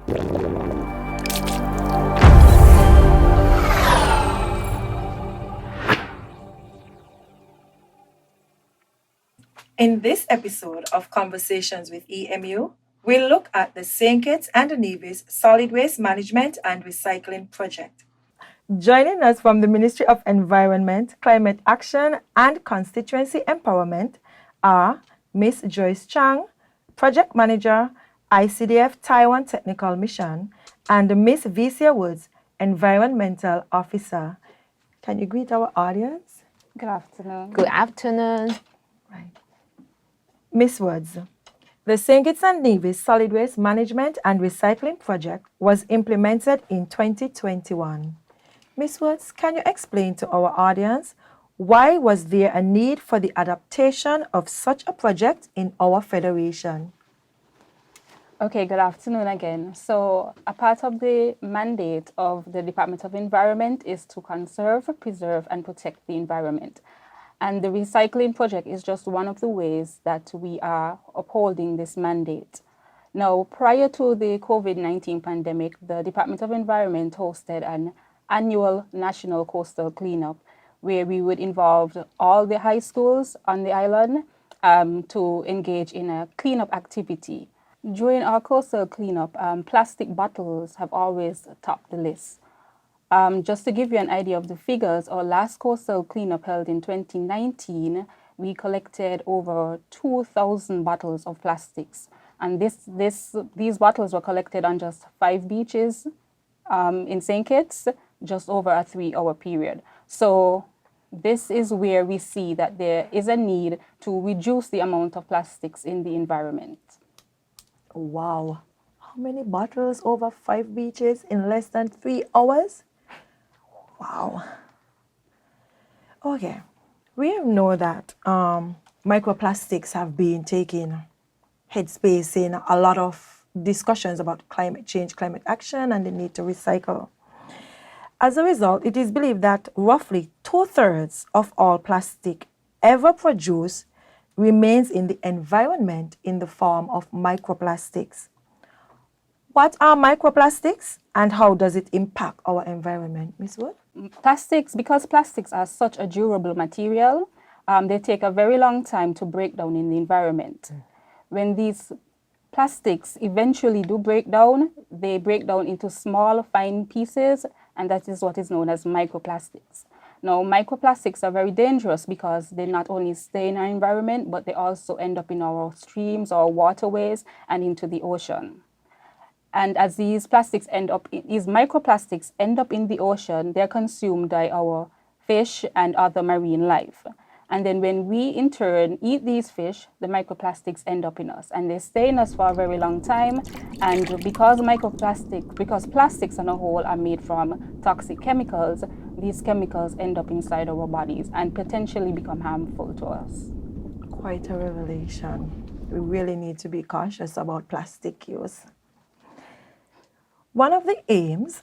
In this episode of Conversations with EMU, we'll look at the St. Kitts and Nevis Solid Waste Management and Recycling Project. Joining us from the Ministry of Environment, Climate Action and Constituency Empowerment are Ms. Joyce Chang, Project Manager, ICDF Taiwan Technical Mission, and Ms. Vicia Woods, Environmental Officer. Can you greet our audience? Good afternoon. Good afternoon. Right. Ms. Woods, the St. Kitts and Nevis Solid Waste Management and Recycling Project was implemented in 2021. Ms. Woods, can you explain to our audience why was there a need for the adaptation of such a project in our federation? Okay, good afternoon again. So a part of the mandate of the Department of Environment is to conserve, preserve, and protect the environment. And the recycling project is just one of the ways that we are upholding this mandate. Now, prior to the COVID-19 pandemic, the Department of Environment hosted an annual national coastal cleanup where we would involve all the high schools on the island to engage in a cleanup activity. During our coastal cleanup, plastic bottles have always topped the list. Just to give you an idea of the figures, our last coastal cleanup held in 2019, we collected over 2,000 bottles of plastics. And these bottles were collected on just 5 beaches in St. Kitts, just over a 3-hour period. So this is where we see that there is a need to reduce the amount of plastics in the environment. Wow. How many bottles over 5 beaches in less than 3 hours? Wow. Okay. We know that microplastics have been taking headspace in a lot of discussions about climate change, climate action, and the need to recycle. As a result, it is believed that roughly 2/3 of all plastic ever produced remains in the environment in the form of microplastics. What are microplastics and how does it impact our environment, Ms. Wood? Plastics, because plastics are such a durable material, they take a very long time to break down in the environment. When these plastics eventually do break down, they break down into small, fine pieces, and that is what is known as microplastics. Now, microplastics are very dangerous because they not only stay in our environment, but they also end up in our streams or waterways and into the ocean. And as these microplastics end up in the ocean, they're consumed by our fish and other marine life. And then when we in turn eat these fish, the microplastics end up in us and they stay in us for a very long time. And because plastics on a whole are made from toxic chemicals, these chemicals end up inside our bodies and potentially become harmful to us. Quite a revelation. We really need to be cautious about plastic use. One of the aims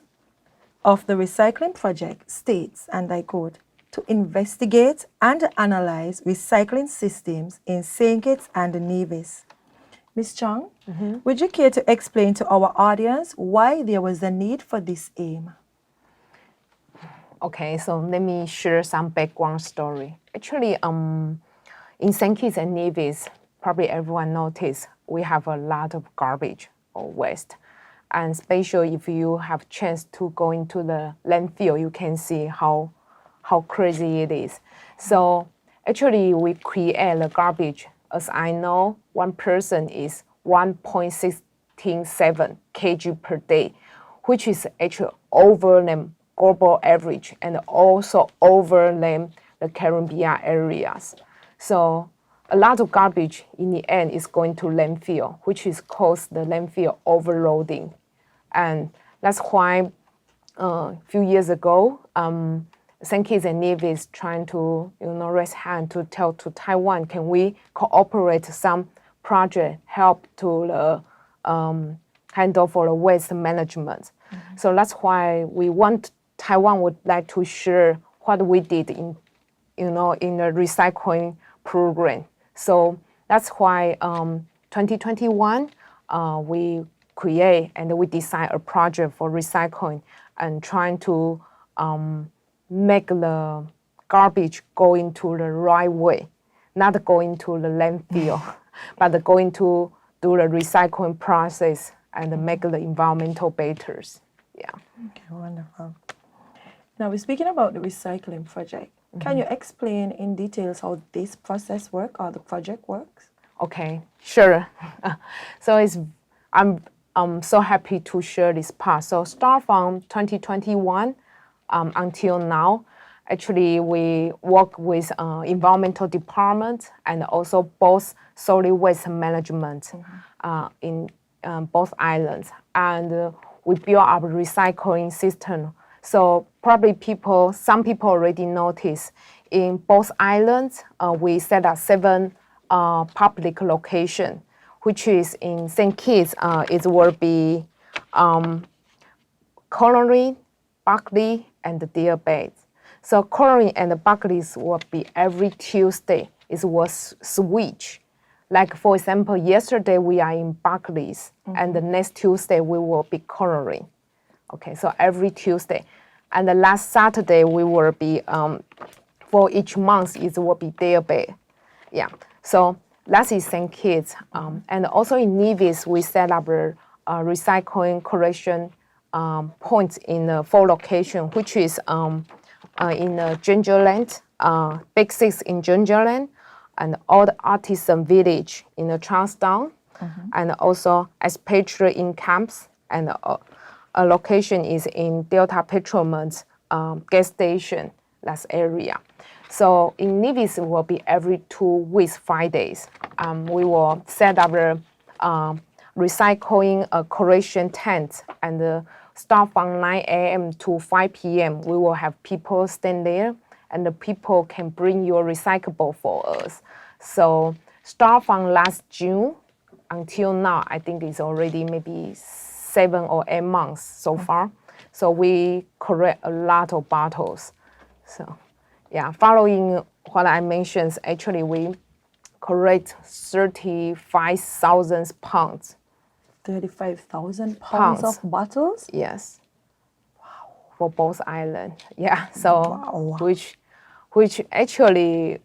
of the recycling project states, and I quote, to investigate and analyze recycling systems in St. Kitts and Nevis. Ms. Chang, would you care to explain to our audience why there was a need for this aim? Okay, so let me share some background story. Actually, in St. Kitts and Nevis, probably everyone noticed we have a lot of garbage or waste. And especially if you have chance to go into the landfill, you can see how crazy it is. So actually we create the garbage. As I know, one person is 1.167 kg per day, which is actually over the global average and also over the Caribbean areas. So a lot of garbage in the end is going to landfill, which is cause the landfill overloading. And that's why a few years ago, St. Kitts and Nevis trying to raise hand to tell to Taiwan, can we cooperate some project help to the handle for the waste management. So that's why Taiwan would like to share what we did in the recycling program. So that's why 2021 we create and we design a project for recycling and trying to make the garbage go into the right way, not going to the landfill, but going to do the recycling process and make the environmental better. Yeah. Okay, wonderful. Now we're speaking about the recycling project. Can you explain in details how this process works or the project works? Okay, sure. So I'm so happy to share this part. So start from 2021 until now, actually we work with environmental department and also both solid waste management in both islands, and we build up a recycling system. So probably some people already notice in both islands we set up 7 public location, which is in St. Kitts. It will be Colony, Buckley, and Deer Bay. So Colony and Buckley's will be every Tuesday. It will switch. Like for example, yesterday we are in Buckley's, and the next Tuesday we will be Colony. Okay, so every Tuesday. And the last Saturday we will be, for each month it will be Deer Bay. Yeah, so that is St. Kitts. And also in Nevis, we set up a recycling collection points in 4 locations, which is in Gingerland, Big 6 in Gingerland, and Old Artisan Village in Charlestown, and also expatriate in camps, and a location is in Delta Petroleum's gas station, that area. So in Nevis, it will be every 2 weeks, 5 days. We will set up a recycling collection tent, and start from 9 a.m. to 5 p.m. We will have people stand there, and the people can bring your recyclable for us. So start from last June until now, I think it's already maybe 7 or 8 months so far. So we collect a lot of bottles. So yeah, following what I mentioned, actually we collect 35,000 pounds. 35,000 pounds of bottles? Yes. Wow. For both islands. Yeah. So wow. which actually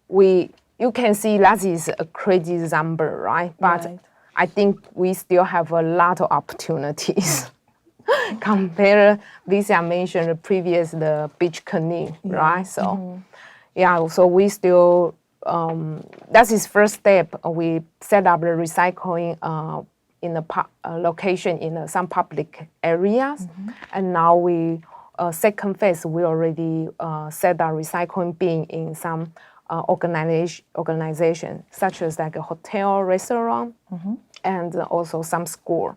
you can see that is a crazy number, right? But Right. I think we still have a lot of opportunities. Compare Lisa mentioned the previous the beach canoe, right? So yeah, so we still that's his first step. We set up the recycling in a location in some public areas, and now we second phase we already set up recycling bin in some organization such as like a hotel, restaurant, and also some school.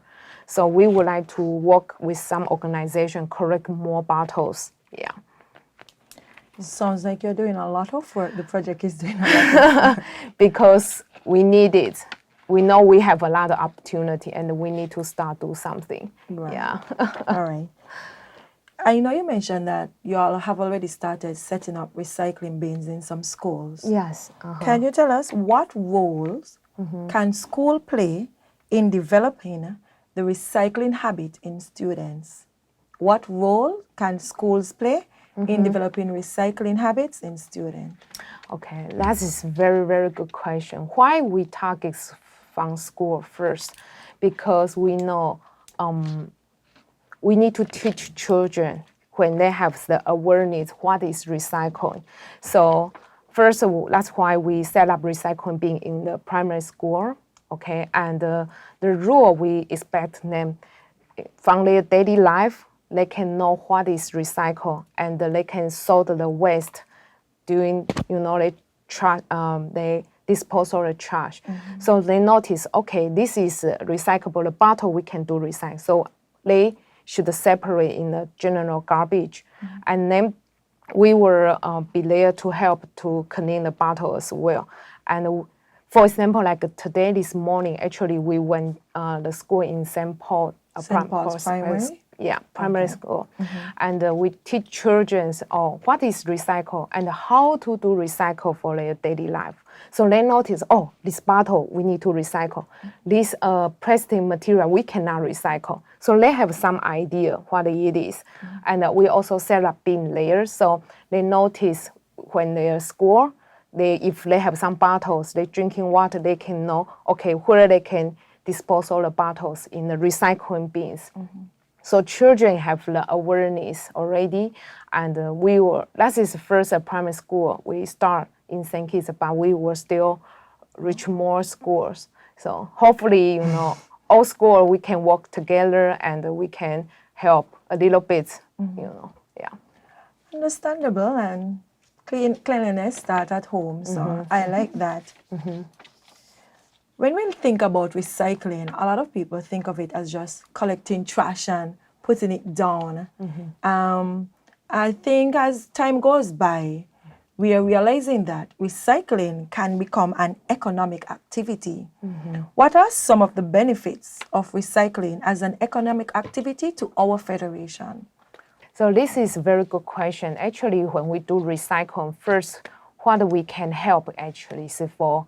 So we would like to work with some organization, collect more bottles. Yeah. Sounds like you're doing a lot of work. The project is doing a lot of work. Because we need it. We know we have a lot of opportunity and we need to start do something. Right. Yeah. All right. I know you mentioned that you all have already started setting up recycling bins in some schools. Yes. Can you tell us what roles can school play in developing the recycling habit in students? What role can schools play in developing recycling habits in students? Okay, that is very, very good question. Why we target from school first? Because we know we need to teach children when they have the awareness what is recycling. So first of all, that's why we set up recycling bin in the primary school. Okay, and the rule we expect them from their daily life, they can know what is recycle and they can sort the waste during, they dispose of the trash. So they notice, okay, this is recyclable, the bottle we can do recycle. So they should separate in the general garbage. And then we will be there to help to clean the bottle as well. And for example, like today, this morning, actually we went the school in St. Paul's Primary? Yeah, primary school. And we teach children what is recycle and how to do recycle for their daily life. So they notice, this bottle we need to recycle. This plastic material we cannot recycle. So they have some idea what it is. And we also set up bin layers. So they notice when they're at school, if they have some bottles, they drinking water, they can know, where they can dispose all the bottles in the recycling bins. So children have the awareness already, and that is the first primary school we start in St. Kitts, but we will still reach more schools. So hopefully, all schools we can work together and we can help a little bit, yeah. Understandable, and cleanliness start at home, so I like that. When we think about recycling, a lot of people think of it as just collecting trash and putting it down. I think as time goes by, we are realizing that recycling can become an economic activity. What are some of the benefits of recycling as an economic activity to our federation? So this is a very good question. Actually, when we do recycling, first, what we can help actually is for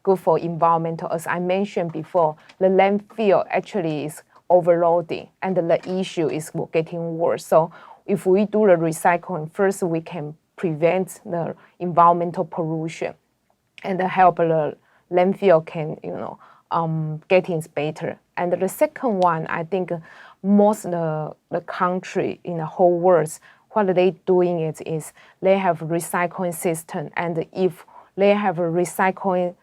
good for environmental. As I mentioned before, the landfill actually is overloading and the issue is getting worse. So if we do the recycling, first we can prevent the environmental pollution and help the landfill can, getting better. And the second one, I think most of the country in the whole world, what they doing is they have recycling system, and if they have a recycling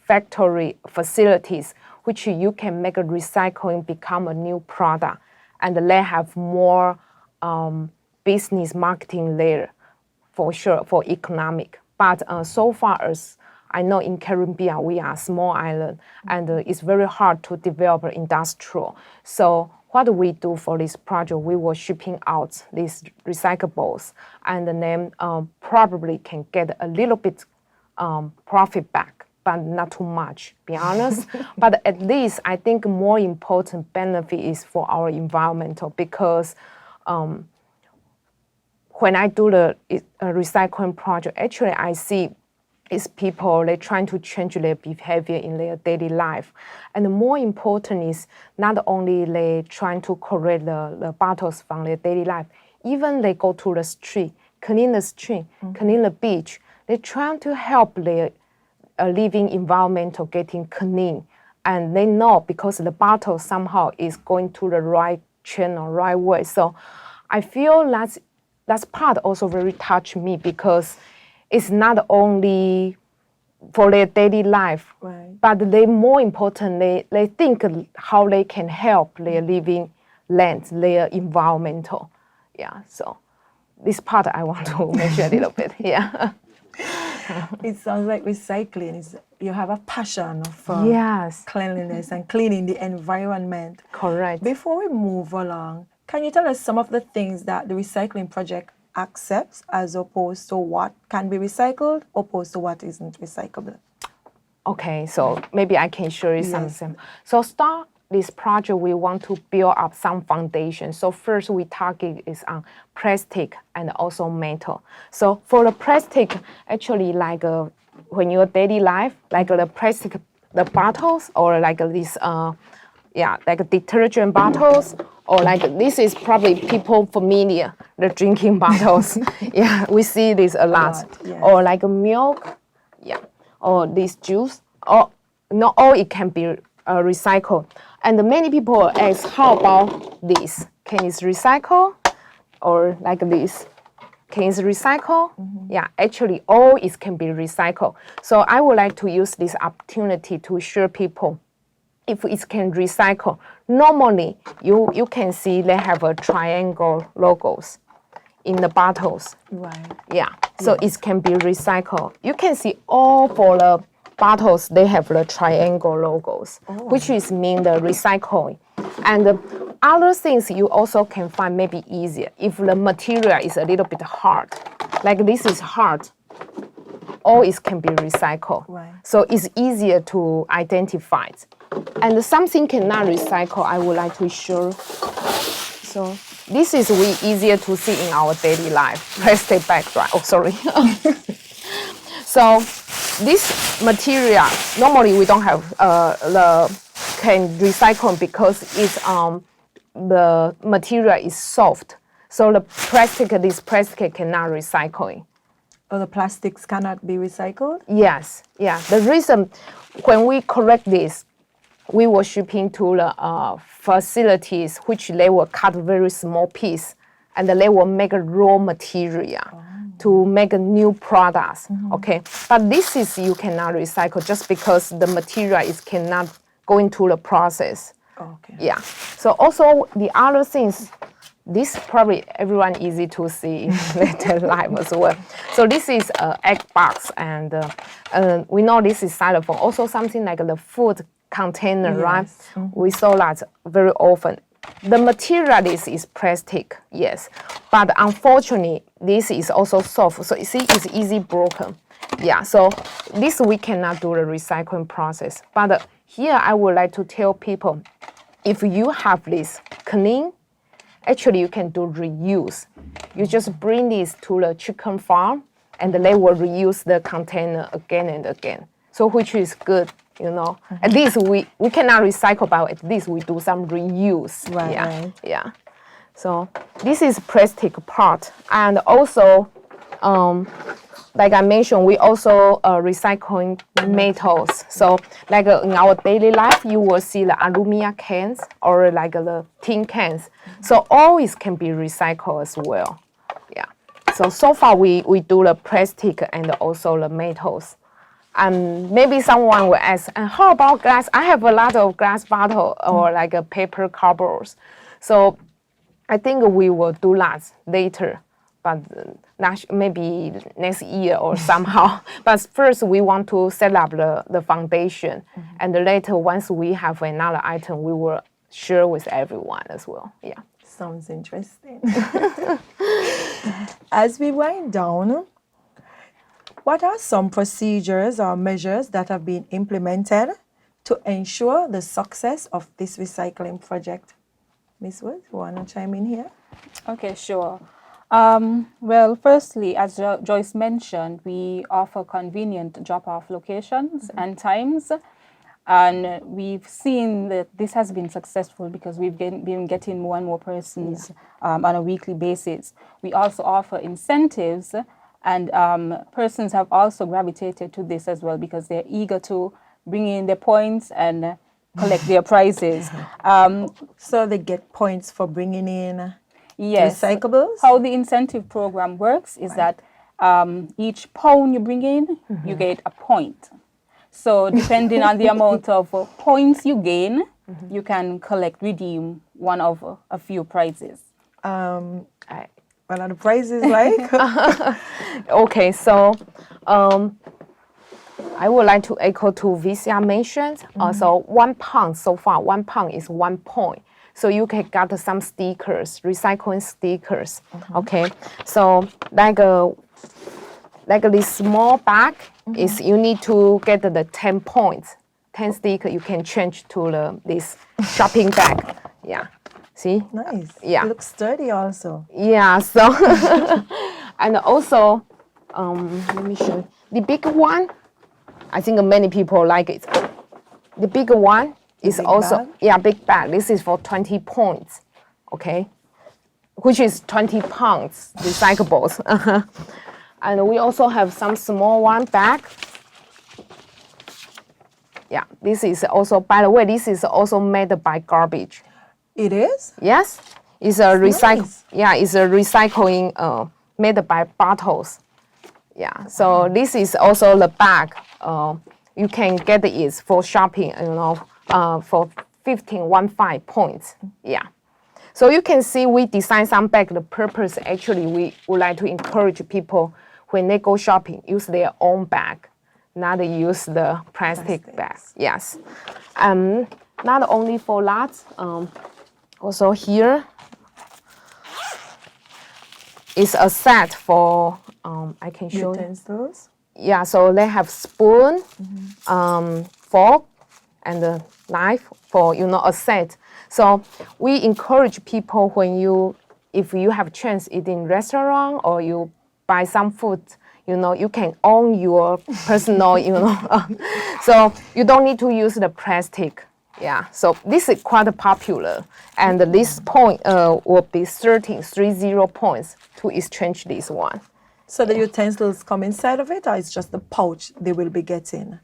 factory facilities, which you can make a recycling become a new product, and they have more business marketing there, for sure, for economic. But so far as I know, in Caribbean, we are a small island, and it's very hard to develop industrial. So what we do for this project, we were shipping out these recyclables, and then probably can get a little bit profit back, but not too much, be honest. But at least I think more important benefit is for our environmental, because when I do the recycling project, actually I see is people, they're trying to change their behavior in their daily life. And the more important is not only they trying to correct the bottles from their daily life, even they go to the street, clean the beach, they're trying to help their living environment getting clean. And they know because the bottle somehow is going to the right channel, right way. So I feel that's part also very touch me, because it's not only for their daily life, right, but they more important, they think how they can help their living land, their environmental. Yeah, so this part I want to mention a little bit. Yeah. It sounds like recycling is, you have a passion for Yes. cleanliness and cleaning the environment. Correct. Before we move along, can you tell us some of the things that the recycling project accepts as opposed to what can be recycled, opposed to what isn't recyclable? Okay, so maybe I can show you Yes. something. So start this project, we want to build up some foundation. So first we target is on plastic and also metal. So for the plastic, actually like when your daily life, like the plastic, the bottles, or like this, like detergent bottles, or like this is probably people familiar, the drinking bottles. Yeah, we see this a lot. Yes. Or like milk, or this juice, or not all it can be recycled. And many people ask, how about this? Can it recycle? Or like this, can it recycle? Yeah, actually all it can be recycled. So I would like to use this opportunity to show people if it can recycle. Normally, you can see they have a triangle logos in the bottles. Right. Yeah, so it can be recycled. You can see all for the bottles, they have the triangle logos, which is mean the recycling. And the other things you also can find maybe easier if the material is a little bit hard. Like this is hard, all it can be recycled. Right. So it's easier to identify it. And something cannot recycle, I would like to show. So this is easier to see in our daily life. Plastic bag, right? Oh, sorry. So this material, normally we don't have can recycle because it's the material is soft. So this plastic cannot recycle. Oh, the plastics cannot be recycled? Yes, yeah. The reason when we collect this, we were shipping to the facilities which they will cut very small piece and they will make a raw material to make a new products. Okay, but this is you cannot recycle just because the material is cannot go into the process. Okay. Yeah. So also the other things, this probably everyone easy to see in their life as well. So this is an egg box, and we know this is styrofoam. Also something like the food container, right? We saw that very often. The material this is plastic, yes, but unfortunately this is also soft. So you see, it's easy broken. Yeah. So this we cannot do the recycling process. But here I would like to tell people, if you have this clean, actually you can do reuse. You just bring this to the chicken farm and they will reuse the container again and again. So which is good, you know. At least we cannot recycle, but at least we do some reuse. Right, yeah, right. yeah. So this is plastic part. And also, like I mentioned, we also recycling metals. So like in our daily life, you will see the aluminum cans or like the tin cans. So always can be recycled as well. Yeah. So far we do the plastic and also the metals. And maybe someone will ask, and how about glass? I have a lot of glass bottle or like a paper cardboards. So I think we will do that later, but maybe next year or somehow. But first we want to set up the foundation, and later once we have another item, we will share with everyone as well. Yeah. Sounds interesting. As we wind down, what are some procedures or measures that have been implemented to ensure the success of this recycling project? Ms. Wood, you want to chime in here? Okay, sure. Well, firstly, as Joyce mentioned, we offer convenient drop-off locations and times. And we've seen that this has been successful because we've been getting more and more persons on a weekly basis. We also offer incentives, and persons have also gravitated to this as well because they're eager to bring in their points and collect their prizes. So they get points for bringing in Yes. recyclables? How the incentive program works is that each pound you bring in, you get a point. So depending on the amount of points you gain, you can redeem one of a few prizes. What are the prizes like? Okay, so I would like to echo to Visia mentioned. So 1 pound so far, 1 pound is 1 point. So you can get some stickers, recycling stickers. Okay, so like this small bag is you need to get the 10 points, 10 sticker you can change to this shopping bag. Yeah, see? Nice. Yeah. It looks sturdy also. Yeah, so and also let me show you the big one. I think many people like it. The big one is big also bag? Big bag. This is for 20 points, okay, which is 20 pounds recyclables. And we also have some small one bag. Yeah, this is also, by the way, this is also made by garbage. It is? Yes, it's a recycle. Nice. Yeah, it's a recycling made by bottles. Yeah, so this is also the bag. You can get it for shopping, for 15 points. Yeah. So you can see we design some bag. The purpose actually we would like to encourage people when they go shopping use their own bag, not use the plastic bag. Yes. Not only for that. Also here is a set for I can show you. Utensils? Yeah, so they have spoon, fork, and life for a set. So we encourage people if you have chance eat in restaurant or you buy some food, you can own your personal, so you don't need to use the plastic. Yeah, so this is quite popular, and this point will be 30 points to exchange this one. So the utensils come inside of it, or it's just the pouch they will be getting?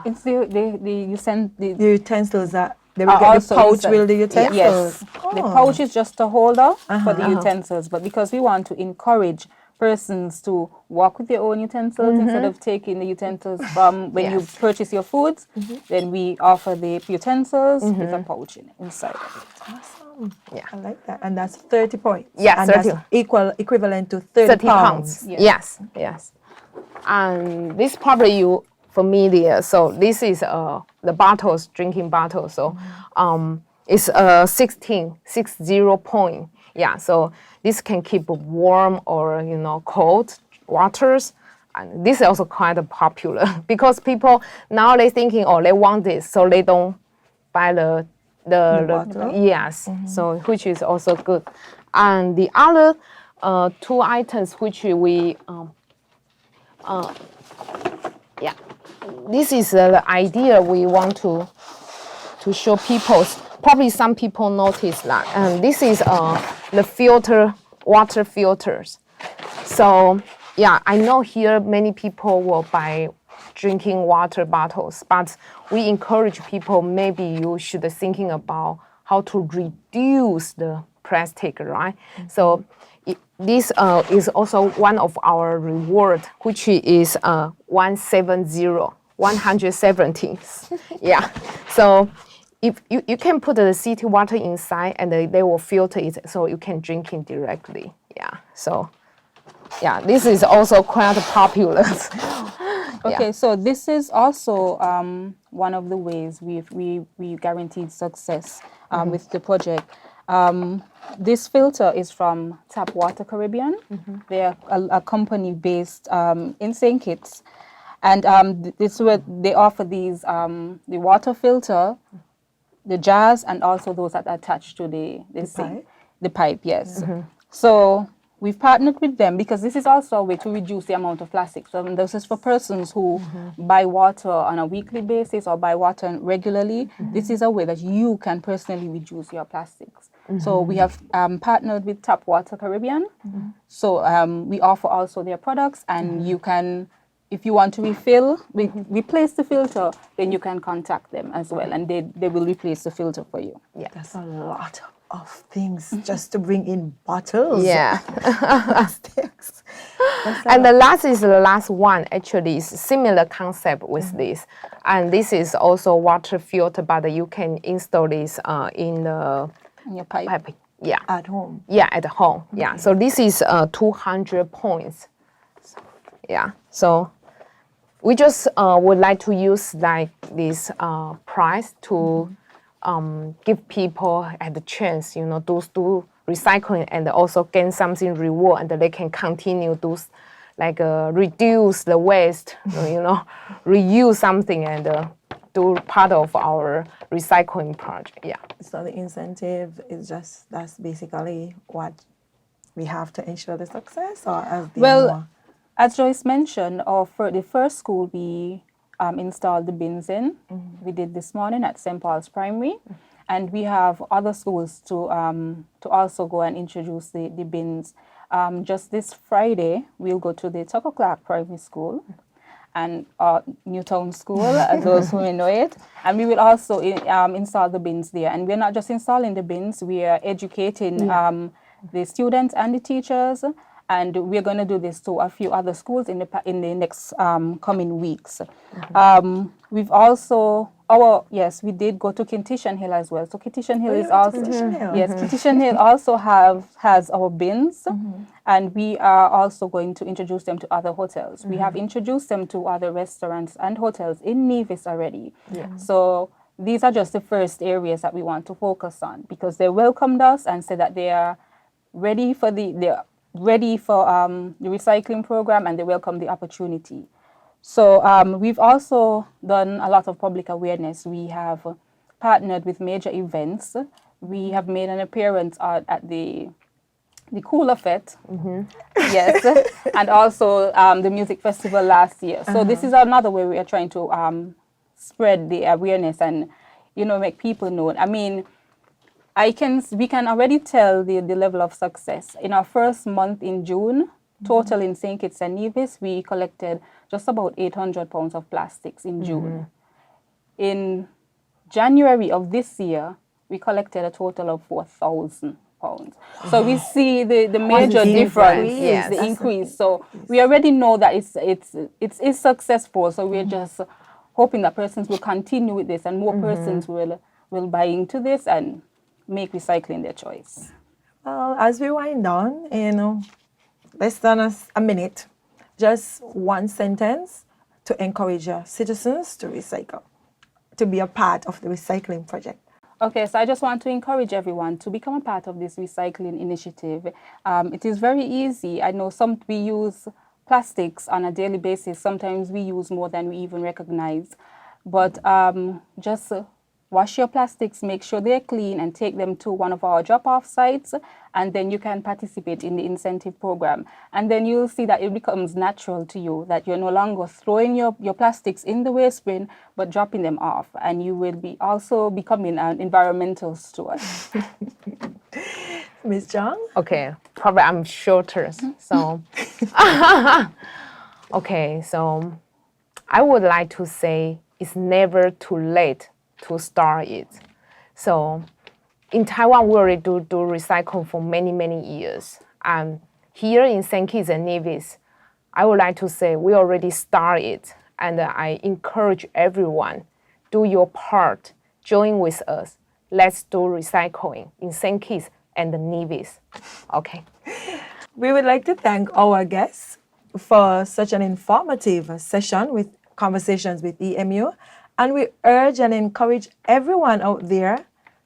It's you send The utensils that they will get also the pouch inside. with the utensils? Yes, the Oh. pouch is just a holder for the utensils, but because we want to encourage persons to walk with their own utensils instead of taking the utensils from when you purchase your foods, then we offer the utensils with a pouch inside of it. Awesome. Yeah. I like that. And that's 30 points. Yeah, and 30. That's equivalent to 30 pounds. Yes, yes. And this probably you familiar. So this is the bottles, drinking bottles. So it's 60 point. Yeah, so this can keep warm or cold waters. And this is also quite popular because people now they thinking, oh, they want this, so they don't buy the bottle? yes. So which is also good. And the other two items which we yeah, this is the idea we want to show people. Probably some people notice that. And this is the water filters. So yeah, I know here many people will buy drinking water bottles, but we encourage people, maybe you should be thinking about how to reduce the plastic, right? So this is also one of our reward, which is 170. Yeah, so if you can put the city water inside and they will filter it so you can drink it directly. Yeah, so yeah, this is also quite popular. Okay, so this is also one of the ways we guaranteed success with the project. This filter is from Tap Water Caribbean. They are a company based in St. Kitts, and this is where they offer these the water filter, the jars, and also those that are attached to the sink. pipe? The pipe, yes. So we've partnered with them because this is also a way to reduce the amount of plastic. So this is for persons who buy water on a weekly basis or buy water regularly. This is a way that you can personally reduce your plastics. So we have partnered with Tap Water Caribbean. So we offer also their products, and you can, if you want to replace the filter, then you can contact them as well, and they will replace the filter for you. Yeah. That's a lot of things just to bring in bottles. Yeah. Plastics. And the last one actually is similar concept with this. And this is also water filter, but you can install this in the Your pipe. pipe. Yeah. At home. Yeah, at home. Yeah. So this is 200 points. Yeah. So we just would like to use like this price to give people the chance, do recycling and also gain something reward, and they can continue to reduce the waste, reuse something and do part of our recycling project. Yeah. So the incentive is that's basically what we have to ensure the success, or as the more? As Joyce mentioned, the first school we installed the bins in. We did this morning at St. Paul's Primary, and we have other schools to also go and introduce the bins. Just this Friday, we'll go to the Tucker Clark Primary School and Newtown School, as those who may know it. And we will also install the bins there. And we're not just installing the bins, we are educating the students and the teachers. And we're going to do this to a few other schools in the next coming weeks. We've also, we did go to Kintishan Hill as well. So Kintishan Hill is also, Kintishan Hill also has our bins, and we are also going to introduce them to other hotels. We have introduced them to other restaurants and hotels in Nevis already. So these are just the first areas that we want to focus on, because they welcomed us and said that they are ready for the recycling program, and they welcome the opportunity. So we've also done a lot of public awareness. We have partnered with major events. We have made an appearance at the Cooler Fete, yes, and also the music festival last year. So this is another way we are trying to spread the awareness and, make people know. I mean, we can already tell the level of success. In our first month in June, total in St. Kitts and Nevis, we collected just about 800 pounds of plastics in June. In January of this year, we collected a total of 4,000 pounds. So we see the major difference, yes. the increase. So we already know that it's successful. So we're just hoping that persons will continue with this and more persons will buy into this and make recycling their choice. Well, as we wind down, less than a minute, just one sentence to encourage your citizens to recycle, to be a part of the recycling project. Okay, so I just want to encourage everyone to become a part of this recycling initiative. It is very easy. I know we use plastics on a daily basis. Sometimes we use more than we even recognize. But just wash your plastics, make sure they're clean, and take them to one of our drop-off sites, and then you can participate in the incentive program. And then you'll see that it becomes natural to you, that you're no longer throwing your plastics in the waste bin, but dropping them off. And you will be also becoming an environmental steward. Ms. John? Okay, probably I'm shorter, so. Okay, so I would like to say it's never too late to start it. So in Taiwan, we already do recycle for many, many years. And here in St. Kitts and Nevis, I would like to say we already started, and I encourage everyone, do your part, join with us. Let's do recycling in St. Kitts and Nevis. Okay. We would like to thank our guests for such an informative session with conversations with EMU. And we urge and encourage everyone out there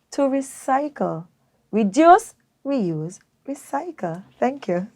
to recycle, reduce, reuse, recycle. Thank you.